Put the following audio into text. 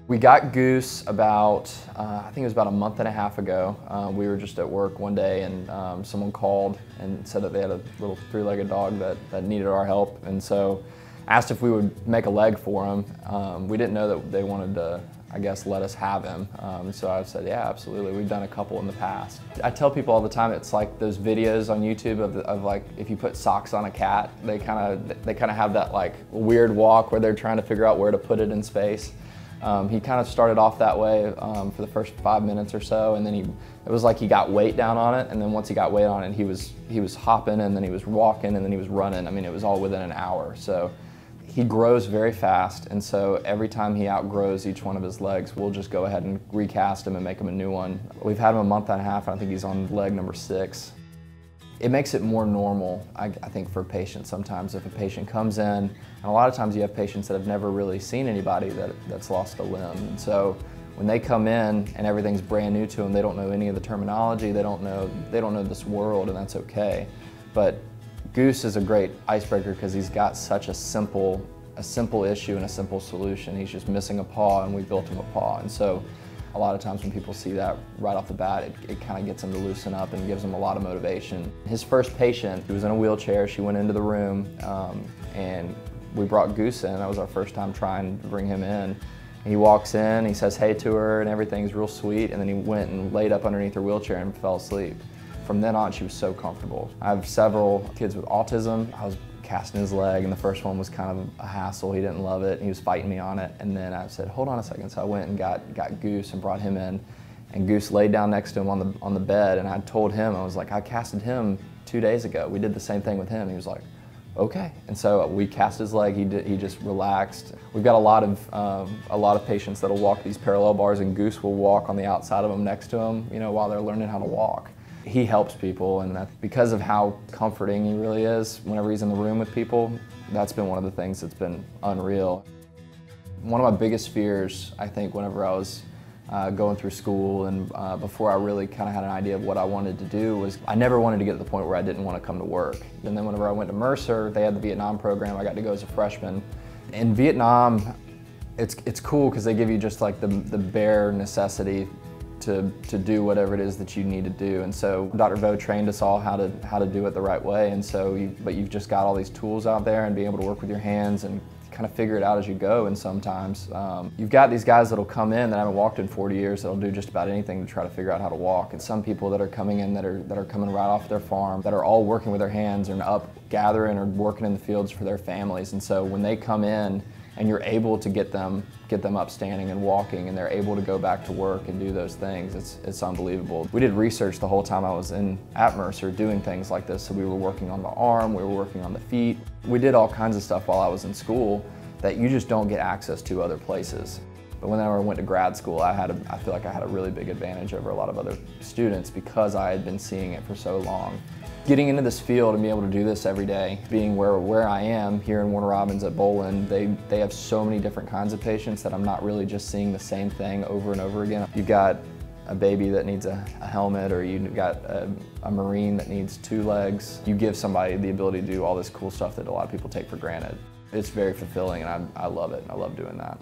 We got Goose about, I think it was about a month and a half ago. We were just at work one day and someone called and said that they had a little three-legged dog that needed our help. And so asked if we would make a leg for him. We didn't know that they wanted to, I guess, let us have him. So I said, yeah, absolutely. We've done a couple in the past. I tell people all the time, it's like those videos on YouTube of like, if you put socks on a cat, they kind of have that like weird walk where they're trying to figure out where to put it in space. He kind of started off that way for the first 5 minutes or so, and then it was like he got weight down on it, and then once he got weight on it, he was hopping, and then he was walking, and then he was running. I mean, it was all within an hour. So he grows very fast, and so every time he outgrows each one of his legs, we'll just go ahead and recast him and make him a new one. We've had him a month and a half, and I think he's on leg number 6. It makes it more normal, I think, for patients sometimes. If a patient comes in, and a lot of times you have patients that have never really seen anybody that's lost a limb. And so when they come in and everything's brand new to them, they don't know any of the terminology, they don't know this world, and that's okay. But Goose is a great icebreaker because he's got such a simple issue and a simple solution. He's just missing a paw, and we built him a paw. And so a lot of times when people see that right off the bat, it kind of gets them to loosen up and gives them a lot of motivation. His first patient, he was in a wheelchair. She went into the room and we brought Goose in. That was our first time trying to bring him in. He walks in, he says hey to her, and everything's real sweet, and then he went and laid up underneath her wheelchair and fell asleep. From then on, she was so comfortable. I have several kids with autism. I was casting his leg, and the first one was kind of a hassle. He didn't love it. He was fighting me on it, and then I said, hold on a second. So I went and got Goose and brought him in, and Goose laid down next to him on the bed, and I told him, I was like, I casted him 2 days ago. We did the same thing with him. He was like, okay. And so we cast his leg. He just relaxed. We've got a lot of patients that'll walk these parallel bars, and Goose will walk on the outside of them next to him, you know, while they're learning how to walk. He helps people, and because of how comforting he really is whenever he's in the room with people, that's been one of the things that's been unreal. One of my biggest fears, I think, whenever I was going through school and before I really kind of had an idea of what I wanted to do, was I never wanted to get to the point where I didn't want to come to work. And then whenever I went to Mercer, they had the Vietnam program. I got to go as a freshman. In Vietnam, it's cool because they give you just like the bare necessity to do whatever it is that you need to do. And so Dr. Vo trained us all how to do it the right way. And so, but you've just got all these tools out there, and being able to work with your hands and kind of figure it out as you go. And sometimes you've got these guys that'll come in that haven't walked in 40 years that'll do just about anything to try to figure out how to walk. And some people that are coming in that are coming right off their farm, that are all working with their hands and up gathering or working in the fields for their families. And so when they come in and you're able to get them up standing and walking, and they're able to go back to work and do those things, it's unbelievable. We did research the whole time I was at Mercer doing things like this. So we were working on the arm, we were working on the feet. We did all kinds of stuff while I was in school that you just don't get access to other places. But when I went to grad school, I feel like I had a really big advantage over a lot of other students because I had been seeing it for so long. Getting into this field and being able to do this every day, being where I am here in Warner Robins at Bolin, they have so many different kinds of patients that I'm not really just seeing the same thing over and over again. You've got a baby that needs a helmet, or you've got a Marine that needs 2 legs. You give somebody the ability to do all this cool stuff that a lot of people take for granted. It's very fulfilling, and I love it. I love doing that.